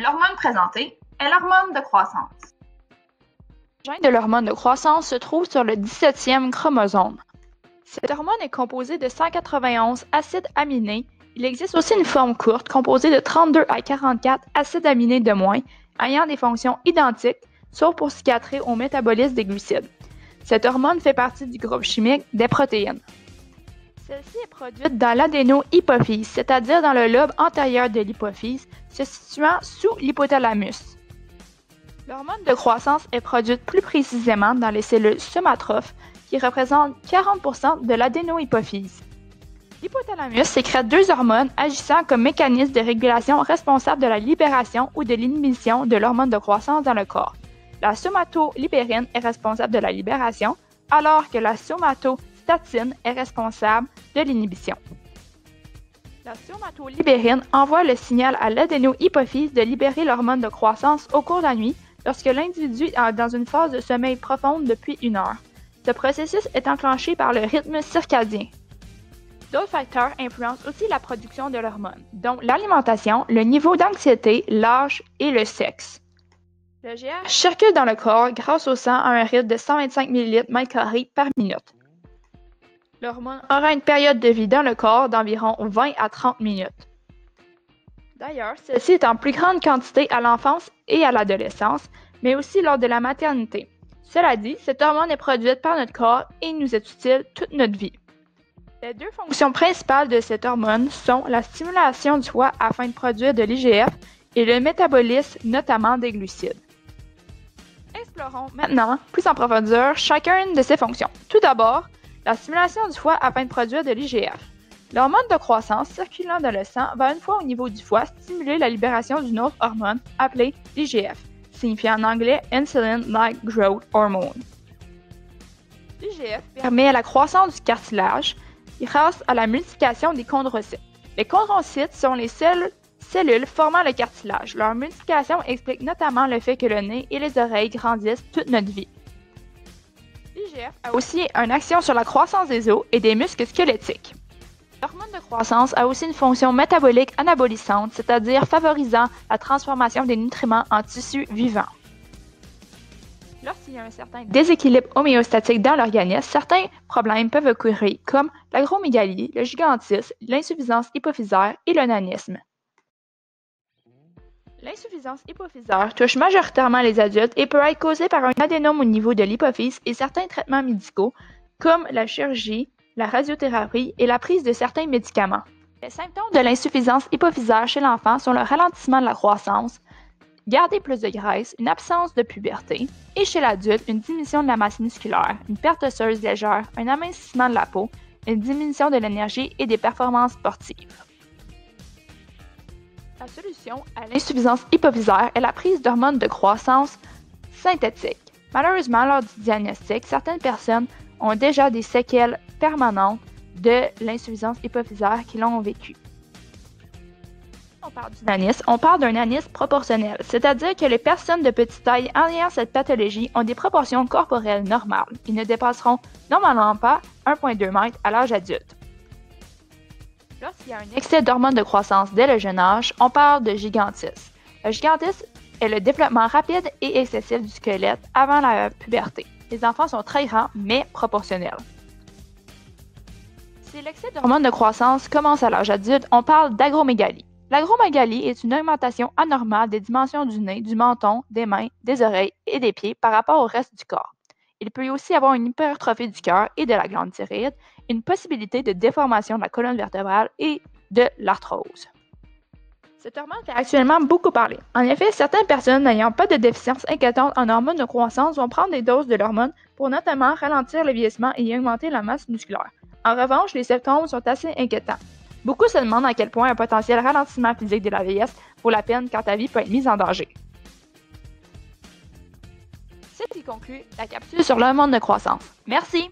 L'hormone présentée est l'hormone de croissance. Le gène de l'hormone de croissance se trouve sur le 17e chromosome. Cette hormone est composée de 191 acides aminés. Il existe aussi une forme courte composée de 32 à 44 acides aminés de moins, ayant des fonctions identiques, sauf pour cicatrer au métabolisme des glucides. Cette hormone fait partie du groupe chimique des protéines. Celle-ci est produite dans l'adéno-hypophyse, c'est-à-dire dans le lobe antérieur de l'hypophyse, se situant sous l'hypothalamus. L'hormone de croissance est produite plus précisément dans les cellules somatrophes, qui représentent 40% de l'adéno-hypophyse. L'hypothalamus sécrète deux hormones agissant comme mécanisme de régulation responsable de la libération ou de l'inhibition de l'hormone de croissance dans le corps. La somatolibérine est responsable de la libération, alors que la somatostatine est responsable de l'inhibition. La somatolibérine envoie le signal à l'adéno-hypophyse de libérer l'hormone de croissance au cours de la nuit lorsque l'individu est dans une phase de sommeil profonde depuis 1 heure. Ce processus est enclenché par le rythme circadien. D'autres facteurs influencent aussi la production de l'hormone, dont l'alimentation, le niveau d'anxiété, l'âge et le sexe. Le GH circule dans le corps grâce au sang à un rythme de 125 ml/m² par minute. L'hormone aura une période de vie dans le corps d'environ 20 à 30 minutes. D'ailleurs, celle-ci est en plus grande quantité à l'enfance et à l'adolescence, mais aussi lors de la maternité. Cela dit, cette hormone est produite par notre corps et nous est utile toute notre vie. Les deux fonctions principales de cette hormone sont la stimulation du foie afin de produire de l'IGF et le métabolisme, notamment des glucides. Explorons maintenant plus en profondeur chacune de ces fonctions. Tout d'abord, la stimulation du foie afin de produire de l'IGF. L'hormone de croissance circulant dans le sang va une fois au niveau du foie stimuler la libération d'une autre hormone appelée l'IGF, signifiant en anglais Insulin-like Growth Hormone. L'IGF permet la croissance du cartilage grâce à la multiplication des chondrocytes. Les chondrocytes sont les cellules formant le cartilage. Leur multiplication explique notamment le fait que le nez et les oreilles grandissent toute notre vie. L'IGF a aussi une action sur la croissance des os et des muscles squelettiques. L'hormone de croissance a aussi une fonction métabolique anabolisante, c'est-à-dire favorisant la transformation des nutriments en tissus vivants. Lorsqu'il y a un certain déséquilibre homéostatique dans l'organisme, certains problèmes peuvent occurrir comme l'acromégalie, le gigantisme, l'insuffisance hypophysaire et l'onanisme. L'insuffisance hypophysaire touche majoritairement les adultes et peut être causée par un adénome au niveau de l'hypophyse et certains traitements médicaux, comme la chirurgie, la radiothérapie et la prise de certains médicaments. Les symptômes de l'insuffisance hypophysaire chez l'enfant sont le ralentissement de la croissance, garder plus de graisse, une absence de puberté, et chez l'adulte, une diminution de la masse musculaire, une perte osseuse légère, un amincissement de la peau, une diminution de l'énergie et des performances sportives. La solution à l'insuffisance hypophysaire est la prise d'hormones de croissance synthétiques. Malheureusement, lors du diagnostic, certaines personnes ont déjà des séquelles permanentes de l'insuffisance hypophysaire qui l'ont vécu. Quand on parle du nanisme, on parle d'un nanisme proportionnel, c'est-à-dire que les personnes de petite taille ayant cette pathologie ont des proportions corporelles normales. Ils ne dépasseront normalement pas 1,2 m à l'âge adulte. Lorsqu'il y a un excès d'hormones de croissance dès le jeune âge, on parle de gigantisme. Le gigantisme est le développement rapide et excessif du squelette avant la puberté. Les enfants sont très grands, mais proportionnels. Si l'excès d'hormones de croissance commence à l'âge adulte, on parle d'agromégalie. L'agromégalie est une augmentation anormale des dimensions du nez, du menton, des mains, des oreilles et des pieds par rapport au reste du corps. Il peut aussi avoir une hypertrophie du cœur et de la glande thyroïde, une possibilité de déformation de la colonne vertébrale et de l'arthrose. Cette hormone fait actuellement beaucoup parler. En effet, certaines personnes n'ayant pas de déficience inquiétante en hormones de croissance vont prendre des doses de l'hormone pour notamment ralentir le vieillissement et augmenter la masse musculaire. En revanche, les symptômes sont assez inquiétants. Beaucoup se demandent à quel point un potentiel ralentissement physique de la vieillesse vaut la peine quand ta vie peut être mise en danger. C'est ce qui conclut la capsule sur l'hormone de croissance. Merci!